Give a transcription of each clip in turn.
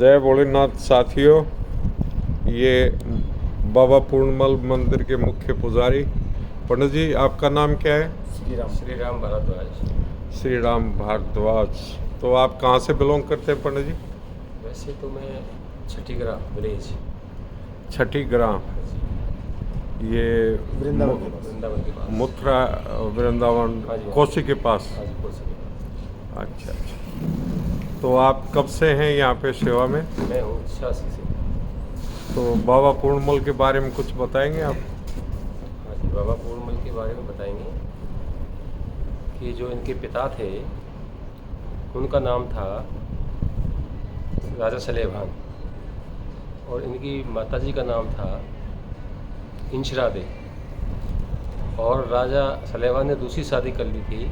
जय भोलेनाथ साथियों, ये बाबा पूर्णमल मंदिर के मुख्य पुजारी पंडित जी, आपका नाम क्या है? श्री राम भारद्वाज। श्री राम भारद्वाज। तो आप कहाँ से बिलोंग करते हैं पंडित जी? वैसे तो मैं छठीगरा विलेज, छठी ग्राम, ये वृंदावन के पास। मथुरा वृंदावन हाँ जी, कोसी के पास। हाँ जी, कोसी के पास। अच्छा अच्छा। तो आप कब से हैं यहाँ पे सेवा में? मैं हूँ 86 से। तो बाबा पूर्णमल के बारे में कुछ बताएंगे आप? हाँ जी, बाबा पूर्णमल के बारे में बताएंगे कि जो इनके पिता थे उनका नाम था राजा सलेभान और इनकी माताजी का नाम था इंशरा दे। और राजा सलेभान ने दूसरी शादी कर ली थी,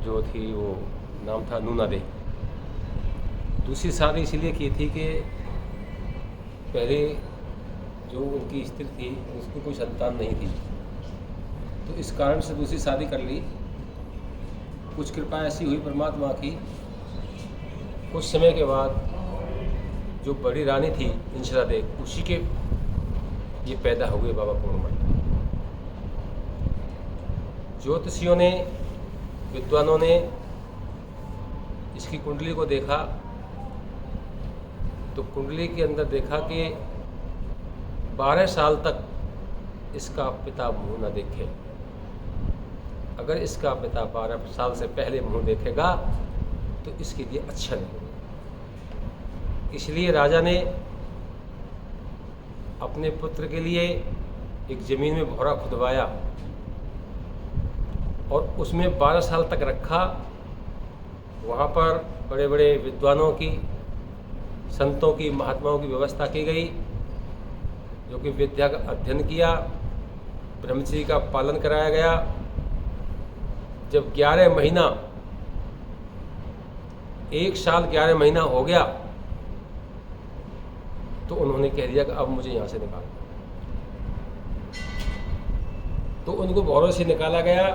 जो थी वो नाम था नूना दे। दूसरी शादी इसलिए की थी कि पहले जो उनकी स्त्री थी उसको कोई संतान नहीं थी, तो इस कारण से दूसरी शादी कर ली। कुछ कृपा ऐसी हुई परमात्मा की, कुछ समय के बाद जो बड़ी रानी थी इंशरा दे, उसी के ये पैदा हुए बाबा पूर्णमल। ज्योतिषियों ने, विद्वानों ने इसकी कुंडली को देखा तो कुंडली के अंदर देखा कि 12 साल तक इसका पिता मुंह न देखे। अगर इसका पिता 12 साल से पहले मुंह देखेगा तो इसके लिए अच्छा नहीं होगा। इसलिए राजा ने अपने पुत्र के लिए एक ज़मीन में भौरा खुदवाया और उसमें 12 साल तक रखा। वहाँ पर बड़े बड़े विद्वानों की, संतों की, महात्माओं की व्यवस्था की गई, जो कि विद्या का अध्ययन किया, ब्रह्मचर्य का पालन कराया गया। जब 11 महीना, 1 साल 11 महीना हो गया तो उन्होंने कह दिया कि अब मुझे यहाँ से निकाल। तो उनको भौरों से निकाला गया।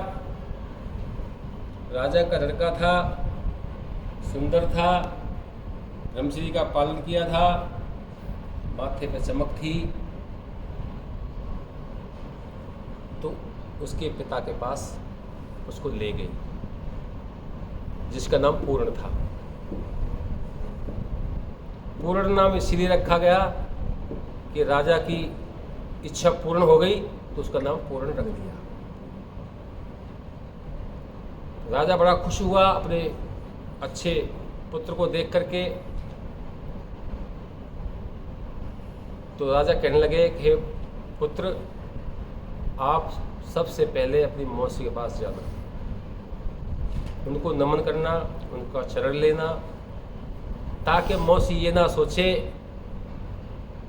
राजा का लड़का था, सुंदर था, ब्रह्मचर्य का पालन किया था, माथे पे चमक थी। तो उसके पिता के पास उसको ले गई, जिसका नाम पूर्ण था। पूर्ण नाम इसलिए रखा गया कि राजा की इच्छा पूर्ण हो गई तो उसका नाम पूर्ण रख दिया। राजा बड़ा खुश हुआ अपने अच्छे पुत्र को देख करके। तो राजा कहने लगे कि पुत्र, आप सबसे पहले अपनी मौसी के पास जाना, उनको नमन करना, उनका चरण लेना, ताकि मौसी ये ना सोचे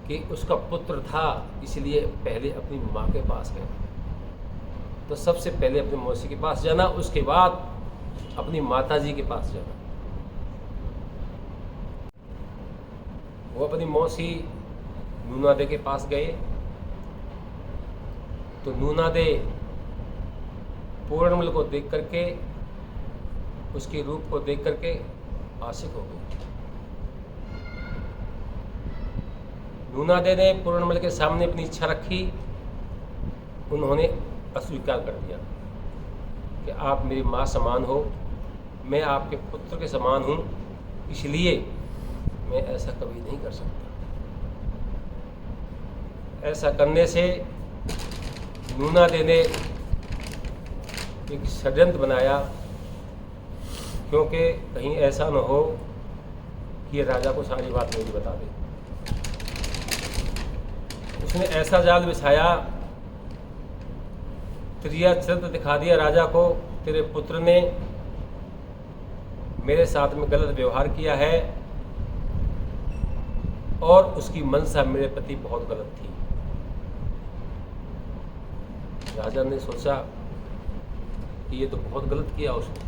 कि उसका पुत्र था इसलिए पहले अपनी माँ के पास गया। तो सबसे पहले अपनी मौसी के पास जाना, उसके बाद अपनी माताजी के पास जाना। वो अपनी मौसी नूना दे के पास गए तो नूना दे पूर्णमल को देख करके, उसके रूप को देख करके आशिक हो गई। नूना दे ने पूर्णमल के सामने अपनी इच्छा रखी, उन्होंने अस्वीकार कर दिया कि आप मेरी माँ समान हो, मैं आपके पुत्र के समान हूँ, इसलिए मैं ऐसा कभी नहीं कर सकता। ऐसा करने से नूना दे ने एक षड्यंत्र बनाया, क्योंकि कहीं ऐसा न हो कि ये राजा को सारी बात मेरी बता दे। उसने ऐसा जाल बिछाया, त्रिया चरित्र दिखा दिया राजा को, तेरे पुत्र ने मेरे साथ में गलत व्यवहार किया है और उसकी मनसा मेरे प्रति बहुत गलत थी। राजा ने सोचा कि ये तो बहुत गलत किया उसने।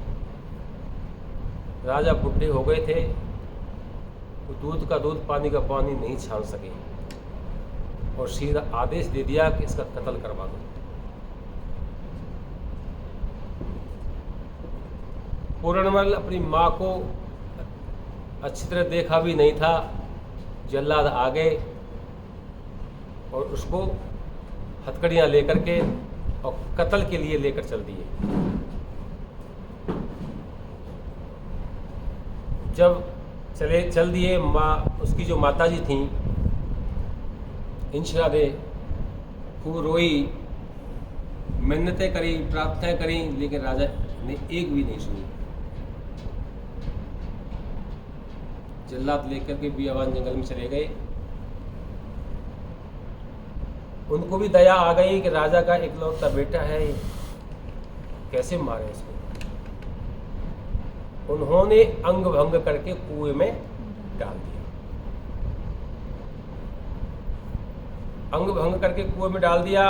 राजा बुढ़े हो गए थे, वो दूध का दूध, पानी का पानी नहीं छान सके और सीधा आदेश दे दिया कि इसका कत्ल करवा दो। पूर्णमल अपनी माँ को अच्छी तरह देखा भी नहीं था। जल्लाद आ गए और उसको हथकड़ियाँ लेकर के और कत्ल के लिए लेकर चल दिए। जब चल दिए, उसकी जो माताजी थी इंशरा दे, खूब रोई, मिन्नतें करी, प्रार्थनाएं करी, लेकिन राजा ने एक भी नहीं सुनी। जल्लाद लेकर के बियाबान जंगल में चले गए। उनको भी दया आ गई कि राजा का इकलौता बेटा है, कैसे मारे इसको। उन्होंने अंग भंग करके कुएं में डाल दिया। अंग भंग करके कुएं में डाल दिया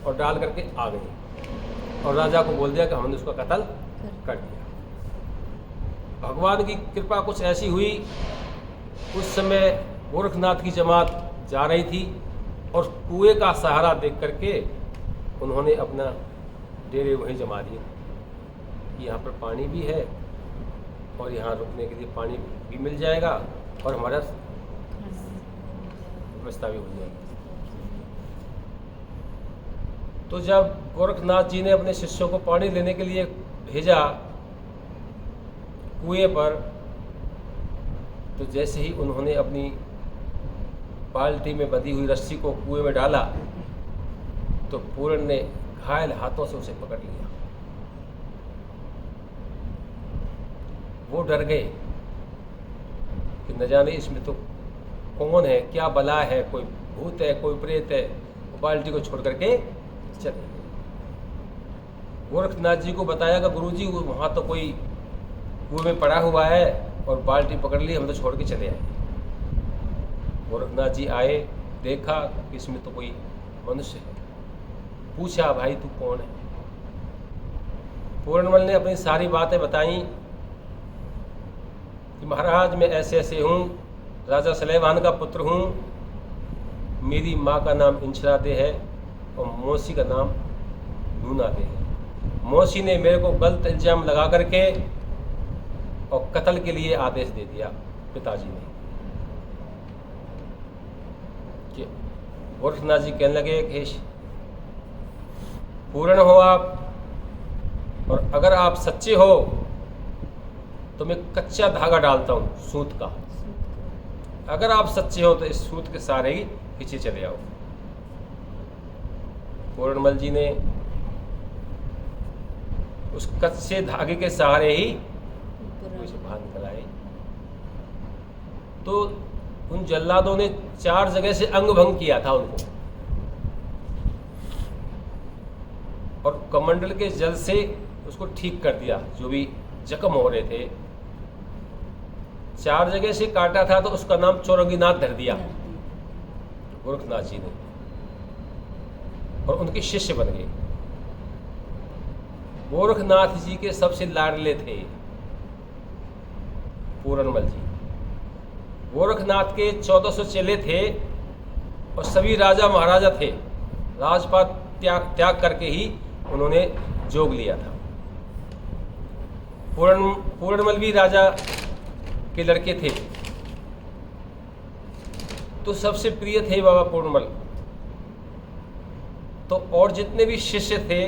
और डाल करके आ गए और राजा को बोल दिया कि हमने उसका कत्ल कर दिया। भगवान की कृपा कुछ ऐसी हुई, उस समय गोरखनाथ की जमात जा रही थी और कुएं का सहारा देख करके उन्होंने अपना डेरे वहीं जमा दिए। यहाँ पर पानी भी है और यहाँ रुकने के लिए पानी भी मिल जाएगा और हमारा व्यवस्था भी हो जाएगी। तो जब गोरखनाथ जी ने अपने शिष्यों को पानी लेने के लिए भेजा कुएं पर, तो जैसे ही उन्होंने अपनी बाल्टी में बंधी हुई रस्सी को कुएं में डाला तो पूर्ण ने घायल हाथों से उसे पकड़ लिया। वो डर गए कि न जाने इसमें तो कौन है, क्या बला है, कोई भूत है, कोई प्रेत है। वो बाल्टी को छोड़ करके चले गए। गोरखनाथ जी को बताया कि गुरुजी वहाँ तो कोई कुएं में पड़ा हुआ है और बाल्टी पकड़ ली, हम तो छोड़ के चले आए। गोरखनाथ जी आए, देखा कि इसमें तो कोई मनुष्य है। पूछा, भाई तू कौन है? पूर्णमल ने अपनी सारी बातें बताई कि महाराज मैं ऐसे ऐसे हूँ, राजा सलेमान का पुत्र हूँ, मेरी माँ का नाम इंशरा दे है और मौसी का नाम नूना दे है। मौसी ने मेरे को गलत इल्जाम लगा करके और कत्ल के लिए आदेश दे दिया पिताजी ने। गोरखनाथ जी कहने लगे कि पूर्ण हो आप, और अगर आप सच्चे हो तो मैं कच्चा धागा डालता हूँ सूत का, अगर आप सच्चे हो तो इस सूत के सहारे ही पीछे चले आओ। पूर्णमल जी ने उस कच्चे धागे के सहारे ही बाहर निकल आए। तो उन जल्लादों ने 4 जगह से अंग भंग किया था उनको, और कमंडल के जल से उसको ठीक कर दिया। जो भी जख्म हो रहे थे, 4 जगह से काटा था तो उसका नाम चौरंगीनाथ धर दिया गोरखनाथ जी ने, और उनके शिष्य बन गए। गोरखनाथ जी के सबसे लाडले थे पूर्णमल जी। गोरखनाथ के 1400 चेले थे और सभी राजा महाराजा थे। राजपाट त्याग करके ही उन्होंने जोग लिया था। पूर्णमल भी राजा के लड़के थे, तो सबसे प्रिय थे बाबा पूर्णमल। तो और जितने भी शिष्य थे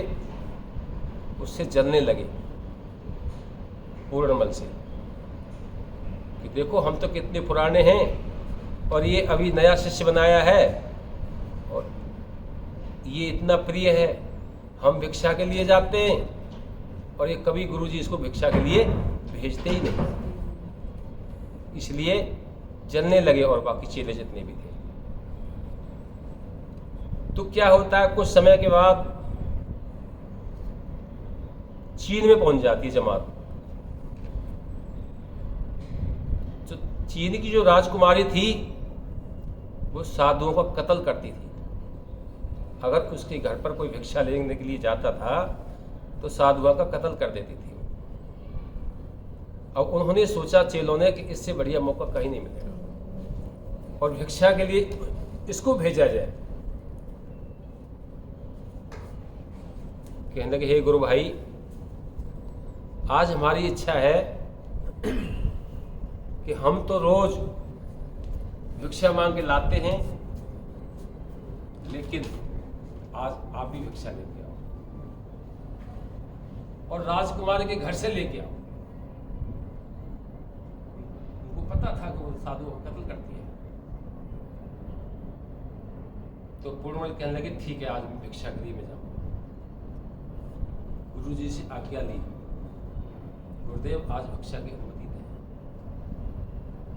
उससे जलने लगे पूर्णमल से कि देखो हम तो कितने पुराने हैं और ये अभी नया शिष्य बनाया है और ये इतना प्रिय है, हम भिक्षा के लिए जाते हैं और ये कभी गुरुजी इसको भिक्षा के लिए भेजते ही नहीं। इसलिए जलने लगे और बाकी चेले जितने भी थे। तो क्या होता है, कुछ समय के बाद चीन में पहुंच जाती है जमात। तो चीन की जो राजकुमारी थी वो साधुओं का कत्ल करती थी। अगर उसके घर पर कोई भिक्षा लेने के लिए जाता था तो साधुओं का कत्ल कर देती थी। अब उन्होंने सोचा चेलों ने कि इससे बढ़िया मौका कहीं नहीं मिलेगा और भिक्षा के लिए इसको भेजा जाए। कहने लगे, हे गुरु भाई, आज हमारी इच्छा है कि हम तो रोज भिक्षा मांग के लाते हैं, लेकिन आज आप भी भिक्षा लेके आओ और राजकुमारी के घर से लेके आओ। उनको पता था कि वो साधु को कत्ल करती है। तो पूर्णमल कहने लगे ठीक है, आज मैं भिक्षा गृह में जाऊं। गुरु जी से आज्ञा ली, गुरुदेव आज भिक्षा की अनुमति दें।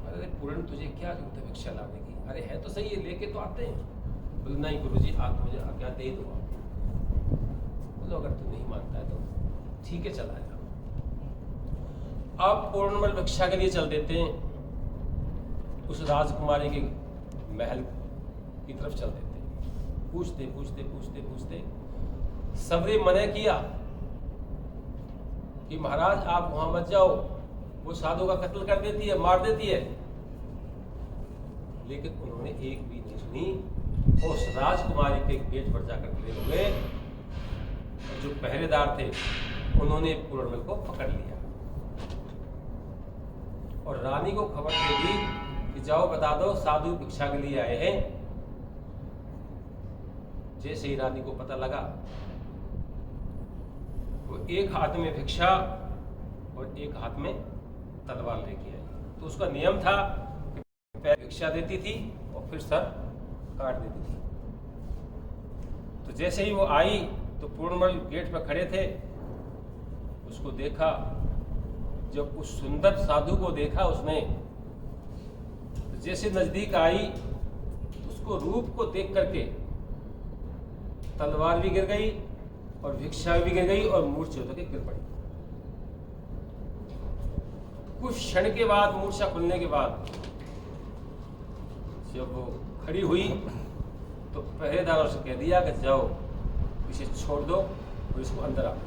अरे पूर्ण तुझे क्या जरूरत है भिक्षा लाने की? अरे है तो सही है, लेके तो आते हैं। बोले नहीं गुरु जी, आप मुझे आज्ञा दे दो। बोलो अगर तू नहीं मानता है तो ठीक है, चला जा। अब पूर्णमल भिक्षा के लिए चल देते हैं, उस राजकुमारी के महल की तरफ चल देते हैं। पूछते पूछते पूछते पूछते सबने मना किया कि महाराज आप वहां मत जाओ, वो साधु का कत्ल कर देती है, मार देती है। लेकिन उन्होंने एक भी नहीं सुनी। उस राजकुमारी के गेट पर जाकर खड़े हो गए। जो पहरेदार थे उन्होंने पूर्णमल को पकड़ लिया और रानी को खबर दे दी कि जाओ बता दो साधु भिक्षा के लिए आए हैं। जैसे ही रानी को पता लगा, वो एक हाथ में भिक्षा और एक हाथ में तलवार लेके आई। तो उसका नियम था कि पहले भिक्षा देती थी और फिर सर काट देती थी। तो जैसे ही वो आई तो पूर्णमल गेट पर खड़े थे, उसको देखा। जब उस सुंदर साधु को देखा उसने, तो जैसे नजदीक आई उसको रूप को देख करके तलवार भी गिर गई और भिक्षा भी गिर गई और मूर्छा होकर गिर पड़ी। कुछ क्षण के बाद, मूर्छा खुलने के बाद जब वो खड़ी हुई तो पहरेदारों से कह दिया कि जाओ इसे छोड़ दो और इसको अंदर आओ।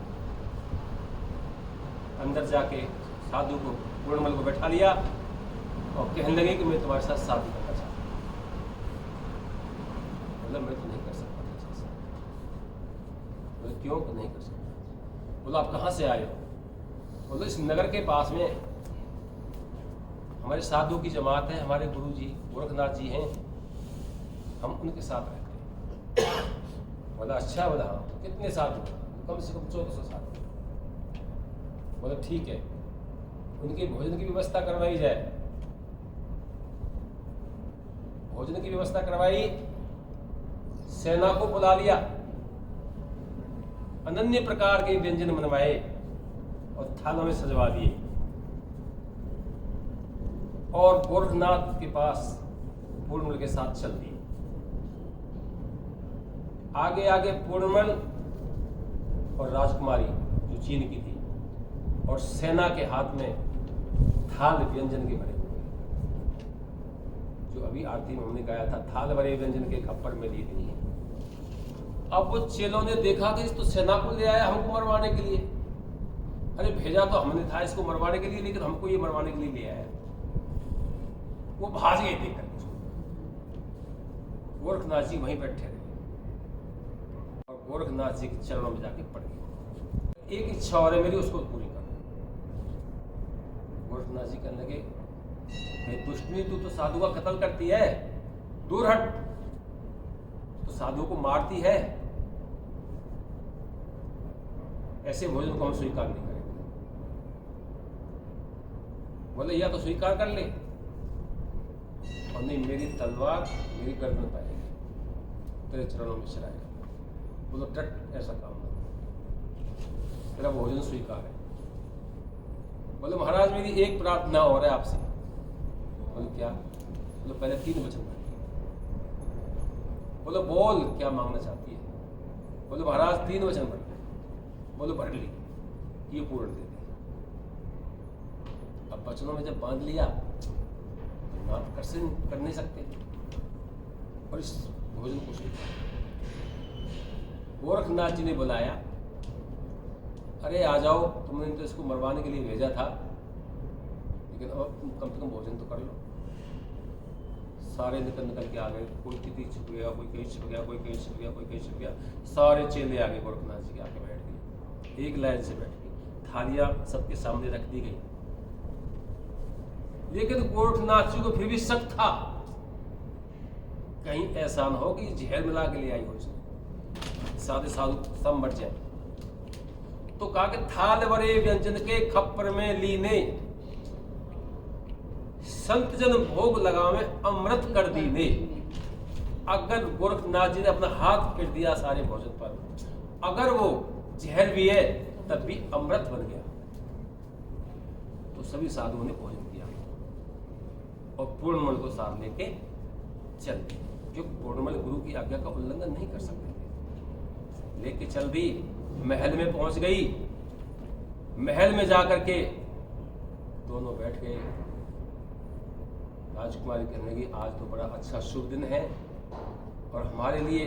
अंदर जाके साधु को, पूर्णमल को बैठा लिया और कहने लगे कि मैं तुम्हारे साथ शादी करना चाहता हूँ। मतलब मैं तो नहीं कर सकता। बोले क्यों नहीं कर सकता? बोला आप कहाँ से आए हो? बोले इस नगर के पास में हमारे साधु की जमात है, हमारे गुरु जी गोरखनाथ जी हैं, हम उनके साथ रहते हैं। बोला अच्छा। बोला हाँ। कितने साधु? कम से कम 1400 साधु। बोला ठीक है, उनके भोजन की व्यवस्था करवाई जाए। भोजन की व्यवस्था करवाई, सेना को बुला लिया, अनन्य प्रकार के व्यंजन बनवाए और थालों में सजवा दिए और गोरखनाथ के पास पूर्णमल के साथ चल दिए। आगे आगे पूर्णमल और राजकुमारी जो चीन की थी और सेना के हाथ में थाल व्यंजन के भरे हुए, जो अभी आरती में हमने गाया था, थाल भरे व्यंजन के खप्पर में ली गई है। अब वो चेलों ने देखा कि इस तो सेना को ले आया हमको मरवाने के लिए। अरे भेजा तो हमने था इसको मरवाने के लिए, लेकिन हमको ये मरवाने के लिए ले आया। वो भाग गए देख करके। गोरखनाथ जी वहीं बैठे रहे और गोरखनाथ जी के चरणों में जाके पड़ गए। एक इच्छा और है मेरी, उसको पूरी करो। गोरखनाथ जी कहने लगे दुष्टनी, तू तो साधु का कत्ल करती है, दूर हट। तो साधु को मारती है, ऐसे भोजन को हम स्वीकार नहीं करेंगे। बोले या तो स्वीकार कर ले और नहीं मेरी तलवार मेरी गर्दन पाएगी, तेरे चरणों में चलाएगा। बोलो टट, ऐसा काम नहीं, तेरा भोजन स्वीकार है। बोले महाराज मेरी एक प्रार्थना और है आपसे। बोले क्या? बोले पहले 3 वचन मांगे। बोले बोल क्या मांगना चाहती है? बोले महाराज 3 वचन भर। बोले भर ली, ये पूर्ण दे दी। अब वचनों में जब बांध लिया तो ना कर नहीं सकते और इस भोजन को स्वीकार। गोरखनाथ जी ने बुलाया, अरे आ जाओ, तुमने तो इसको मरवाने के लिए भेजा था, लेकिन अब तुम कम से कम भोजन तो कर लो। सारे निकल के आ गए, कोई किसी छिप गया, कोई कहीं छिप गया, कोई कहीं छिप गया, कोई कहीं छिप गया। सारे चेले आ गए, गोरखनाथ जी के आके बैठ गए, एक लाइन से बैठ गई। थालियां सबके सामने रख दी गई। लेकिन गोरखनाथ जी को फिर भी शक था, कहीं ऐसा न हो कि जहर मिला के ले आई हो इसने, साधे साधु सब मर जाए। तो कहा कि थाल बरे व्यंजन के खप्पर में लीने, संत जन भोग लगावे अमृत कर दीने। अगर गोरखनाथ जी ने अपना हाथ फेर दिया सारे भोजन पर, अगर वो जहर भी है तब भी अमृत बन गया। तो सभी साधुओं ने भोजन किया और पूर्णमल को साथ लेके चल दी, क्योंकि पूर्णमल गुरु की आज्ञा का उल्लंघन नहीं कर सकते थे। लेके चल दी, महल में पहुंच गई। महल में जाकर के दोनों बैठ गए। राजकुमारी कहने लगी, आज तो बड़ा अच्छा शुभ दिन है और हमारे लिए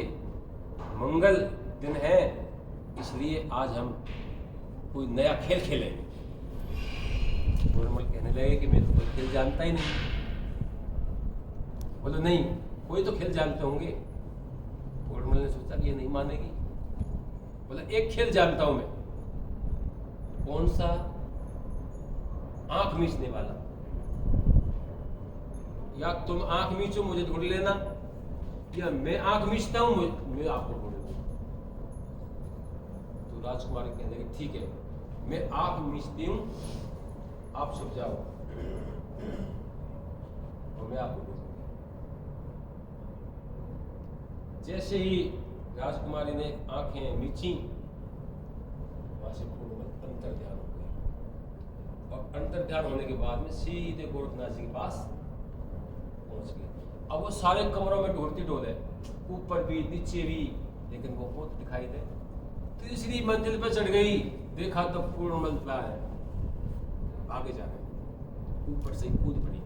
मंगल दिन है, इसलिए आज हम कोई नया खेल खेलेंगे। पूर्णमल कहने लगे कि मैं तो कोई खेल जानता ही नहीं। बोले नहीं, कोई तो खेल जानते होंगे। पूर्णमल ने सोचा कि ये नहीं मानेगी। बोला एक खेल जानता हूं मैं। कौन सा? आंख मीचने वाला। या तुम आंख मीचो मुझे ढूंढ लेना, या मैं आंख मीचता हूं मैं आपको ढूंढ लूंगा। तो राजकुमारी कहने लगी ठीक है, मैं आंख मीचती हूं, आप छुप जाओ और मैं आपको ढूंढूंगी। जैसे ही राजकुमारी ने आंखें मीची, वहां से पूर्णमल अंतर ध्यान हो गई और अंतर ध्यान होने के बाद में सीधे गोरखनाथ जी के पास पहुंच गई। अब वो सारे कमरों में ढूंढती डोले, ऊपर भी नीचे भी, लेकिन वो बहुत दिखाई दे। तीसरी मंजिल पर चढ़ गई, देखा तो पूर्णमल है आगे जा रहे, ऊपर से कूद पड़ी,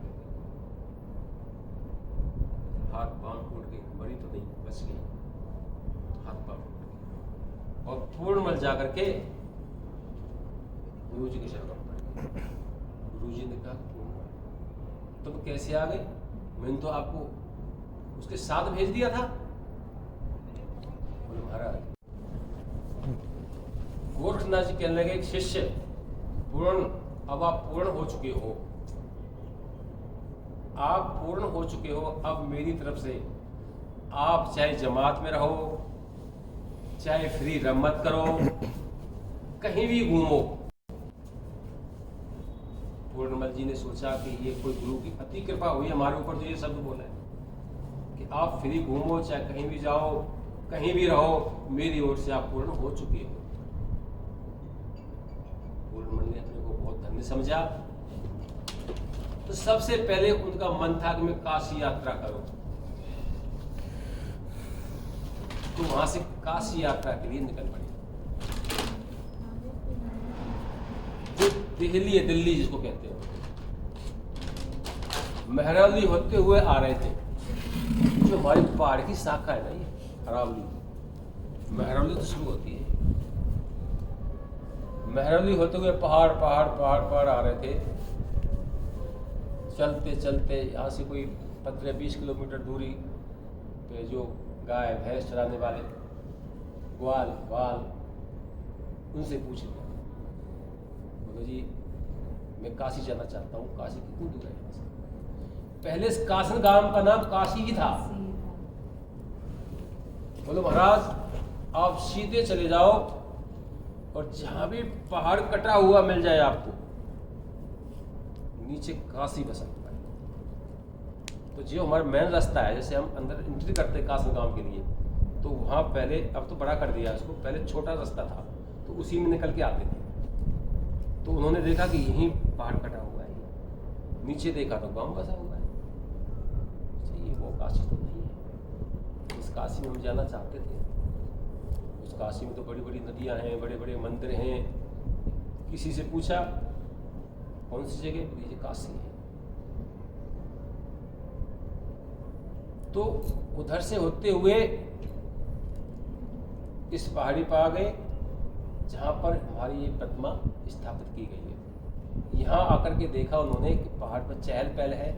हाथ पांव टूट गई, बड़ी तो नहीं, बच गई, हाथ पांव टूट गई। और पूर्णमल जाकर के गुरु जी के शरण में पड़ गए। गुरु जी ने कहा तुम कैसे आ गए? मैंने तो आपको उसके साथ भेज दिया था। बोले महाराज, गोरखनाथ जी कहने लगे शिष्य पूर्ण, अब आप पूर्ण हो चुके हो, आप पूर्ण हो चुके हो। अब मेरी तरफ से आप चाहे जमात में रहो, चाहे फ्री रमत करो, कहीं भी घूमो। पूर्णमल जी ने सोचा कि ये कोई गुरु की अति कृपा हुई हमारे ऊपर, तो ये शब्द बोला है कि आप फ्री घूमो, चाहे कहीं भी जाओ, कहीं भी रहो, मेरी ओर से आप पूर्ण हो चुके हो। पूर्णमल ने अपने को बहुत धन्य समझा। तो सबसे पहले उनका मन था कि मैं काशी यात्रा करूं, तो वहां से काशी यात्रा के लिए निकल पड़े। जो दिल्ली है, दिल्ली जिसको कहते हैं, महरौली होते हुए आ रहे थे। जो हमारी पहाड़ की शाखा है ना, ये अरावली, महरौली तो शुरू होती है। महरौली होते हुए पहाड़ पहाड़ पहाड़ पहाड़ आ रहे थे। चलते चलते यहाँ से कोई 15-20 किलोमीटर दूरी पे जो गाय भैंस चराने वाले ग्वाल बाल, उनसे पूछ लिया, बोलो जी मैं काशी जाना चाहता हूँ, काशी कितनी दूर है यहाँ से? पहले इस कासन गांव का नाम काशी ही था। बोलो महाराज आप सीधे चले जाओ और जहां भी पहाड़ कटा हुआ मिल जाए आपको, नीचे काशी बसा हुआ है। तो जो हमारा मेन रास्ता है, जैसे हम अंदर एंट्री करते हैं कासन गांव के लिए, तो वहाँ पहले, अब तो बड़ा कर दिया इसको, पहले छोटा रास्ता था, तो उसी में निकल के आते थे। तो उन्होंने देखा कि यहीं पहाड़ कटा हुआ है, नीचे देखा तो गांव बसा हुआ है। ये वो काशी तो नहीं है। इस काशी में हम जाना चाहते थे। उस काशी में तो बड़ी बड़ी नदियां हैं, बड़े बड़े मंदिर हैं। किसी से पूछा कौन सी जगह? ये काशी है। तो उधर से होते हुए इस पहाड़ी पर आ गए जहाँ पर हमारी ये प्रतिमा स्थापित की गई है। यहाँ आकर के देखा उन्होंने कि पहाड़ पर चहल पहल है,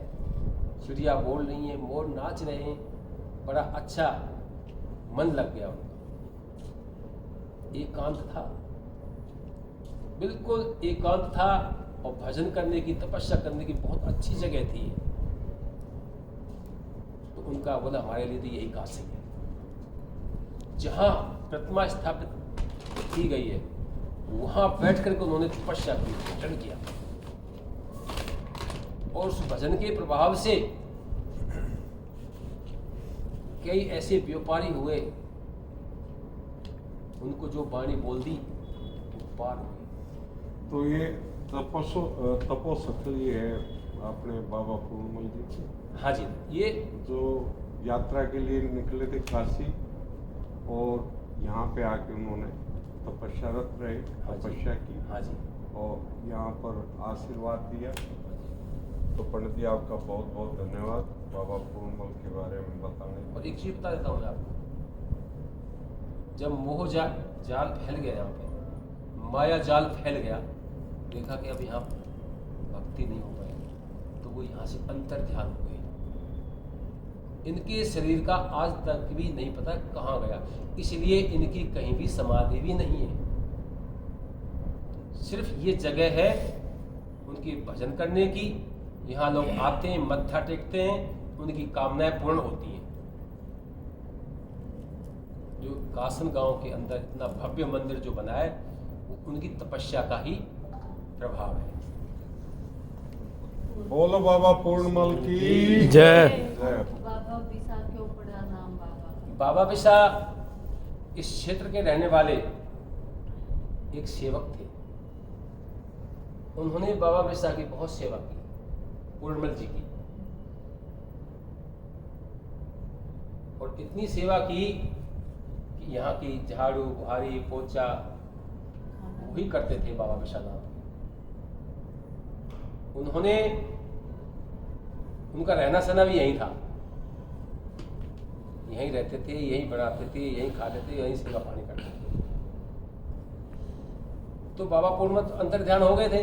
चिड़िया बोल रही हैं, मोर नाच रहे हैं, बड़ा अच्छा मन लग गया उनका। एकांत था, बिल्कुल एकांत था, और भजन करने की, तपस्या करने की बहुत अच्छी जगह थी। तो उनका बोला हमारे लिए तो यही काशी है, जहाँ प्रतिमा स्थापित की गई है वहाँ बैठ करके उन्होंने तपस्या की, भजन किया। और उस भजन के प्रभाव से कई ऐसे व्यापारी हुए, उनको जो वाणी बोल दी वो पार हुई। तो ये तपोस्थली है अपने बाबा पूर्णमल जी की। हाँ जी, ये जो यात्रा के लिए निकले थे काशी और यहाँ पे आके उन्होंने तपस्यारत रहे, तपस्या की। हाँ जी, और यहाँ पर आशीर्वाद दिया। तो पंडित जी आपका बहुत बहुत धन्यवाद बाबा पूर्णमल के बारे में बताने के लिए। और एक चीज बता देता हूँ मैं आपको, जब मोह जाल फैल गया, यहाँ पे माया जाल फैल गया, देखा कि अब यहाँ भक्ति नहीं हो पाएगी, तो वो यहाँ से अंतर ध्यान हो गई। इनके शरीर का आज तक भी नहीं पता कहाँ गया, इसलिए इनकी कहीं भी समाधि भी नहीं है। सिर्फ ये जगह है उनकी भजन करने की, यहाँ लोग आते हैं, मत्था टेकते हैं, उनकी कामनाएं पूर्ण होती हैं। जो कासन गांव के अंदर इतना भव्य मंदिर जो बना है वो उनकी तपस्या का ही प्रभाव है। बोलो बाबा पूर्णमल की जय। जय। बाबा बिसा क्यों पड़ा नाम बाबा? बाबा बिसा इस क्षेत्र के रहने वाले एक सेवक थे। उन्होंने बाबा बिसा की बहुत सेवा की, पूर्णमल जी की, और इतनी सेवा की कि यहाँ की झाड़ू बुहारी पोछा वही करते थे बाबा बिसा नाम। उन्होंने, उनका रहना सहना भी यहीं था, यहीं रहते थे, यहीं बनाते थे, यहीं खाते थे, यहीं सेवा पानी करते थे। तो बाबा पूर्णमल अंतर ध्यान हो गए थे।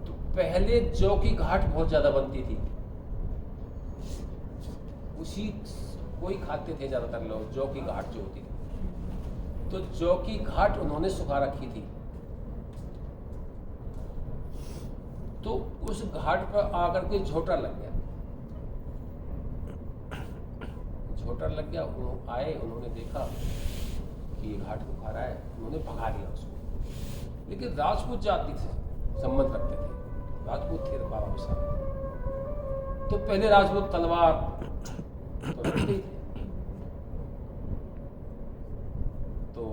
तो पहले जौ की घाट बहुत ज्यादा बनती थी, उसी कोई खाते थे ज्यादातर लोग, जौ की घाट जो होती थी। तो जौ की घाट उन्होंने सुखा रखी थी। तो उस घाट पर आकर के झोटा लग गया, झोटा लग गया। आए, उन्होंने देखा कि ये घाट को खा रहा है, उन्होंने भगा दिया उसको। लेकिन राजपूत जाति से संबंध रखते थे, राजपूत थे बाबा बिसा। तो पहले राजपूत तलवार तो रखते ही थे, तो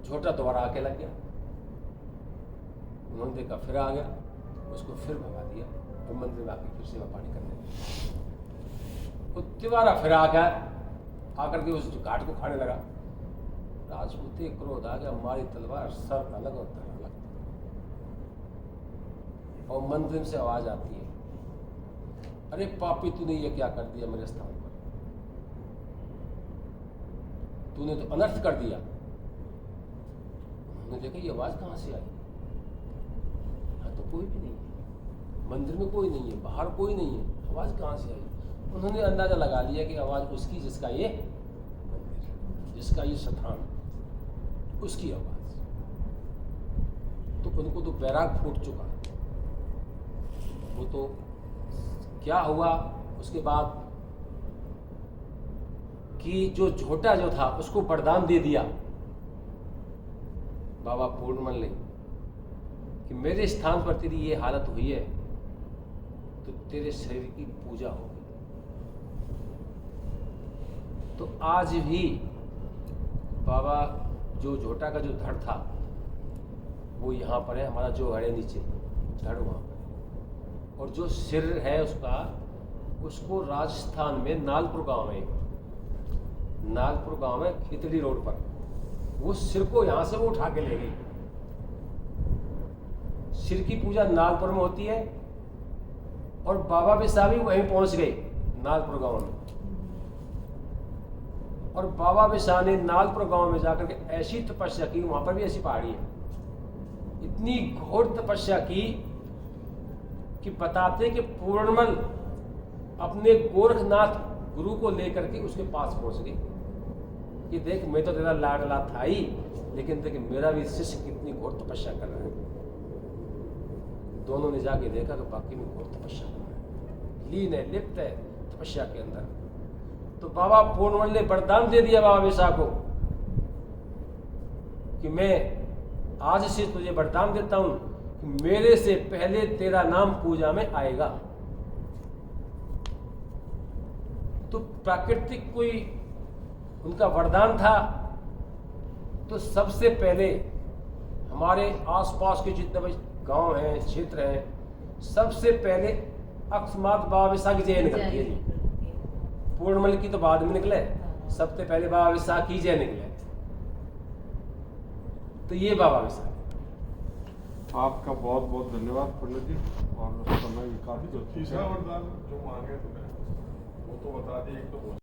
झोटा दोबारा आके लग गया। उन्होंने देखा, फिर आ गया, उसको फिर भगा दिया। तो मंदिर में आके फिर सेवा पानी करने लगे। तो दोबारा फिर आ गया, आकर के उस घाट को खाने लगा। राजपूती क्रोध आ गया, हमारी तलवार सर अलग और धड़ अलग। और मंदिर से आवाज आती है, अरे पापी तूने ये क्या कर दिया मेरे स्थान पर, तूने तो अनर्थ कर दिया। उन्होंने देखा ये आवाज कहां से आई, यहाँ तो कोई भी नहीं है, मंदिर में कोई नहीं है, बाहर कोई नहीं है, आवाज कहां से आई। उन्होंने अंदाजा लगा लिया कि आवाज उसकी जिसका ये मंदिर, जिसका ये स्थान, उसकी आवाज। तो उनको तो बैराग फूट चुका। वो तो क्या हुआ उसके बाद कि जो झोटा जो था उसको वरदान दे दिया बाबा पूर्णमल ने कि मेरे स्थान पर तेरी ये हालत हुई है तो तेरे शरीर की पूजा होगी। तो आज भी बाबा जो झोटा का जो धड़ था वो यहाँ पर है, हमारा जो है नीचे धड़ वहाँ पर, और जो सिर है उसका, उसको राजस्थान में नालपुर गांव में, नालपुर गांव में खितड़ी रोड पर, वो सिर को यहाँ से वो उठा के ले गई। सिर की पूजा नालपुर में होती है और बाबा बिसा भी वहीं पहुंच गए नालपुर गांव में। और बाबा बिसा ने नालपुर गांव में जाकर के ऐसी तपस्या की, वहां पर भी ऐसी पहाड़ी है, इतनी घोर तपस्या की कि बताते कि पूर्णमल अपने गोरखनाथ गुरु को लेकर के उसके पास पहुंच गए। कि देख मैं तो तेरा लाडला था ही, लेकिन देख मेरा भी शिष्य कितनी घोर तपस्या कर रहा है। दोनों ने जाके देखा कि बाकी में घोर तपस्या कर रहा है, लीन है, लिप्त है तपस्या के अंदर। तो बाबा पूर्णमल ने वरदान दे दिया बाबा बिरसा को कि मैं आज से तुझे वरदान देता हूं कि मेरे से पहले तेरा नाम पूजा में आएगा। तो प्राकृतिक कोई उनका वरदान था। तो सबसे पहले हमारे आसपास के जितने भी गांव हैं, क्षेत्र हैं, सबसे पहले अकस्मात बाबा बिरसा की जय निकलती है जी। पूर्णमल की तो बाद में निकले, सबसे पहले बाबा बिरसा की जय निकले। तो ये बाबा बिरसा। आपका बहुत बहुत धन्यवाद पंडित जी, और समय काफी तीसरा वरदान जो मांगे थे वो तो बता दिए। एक तो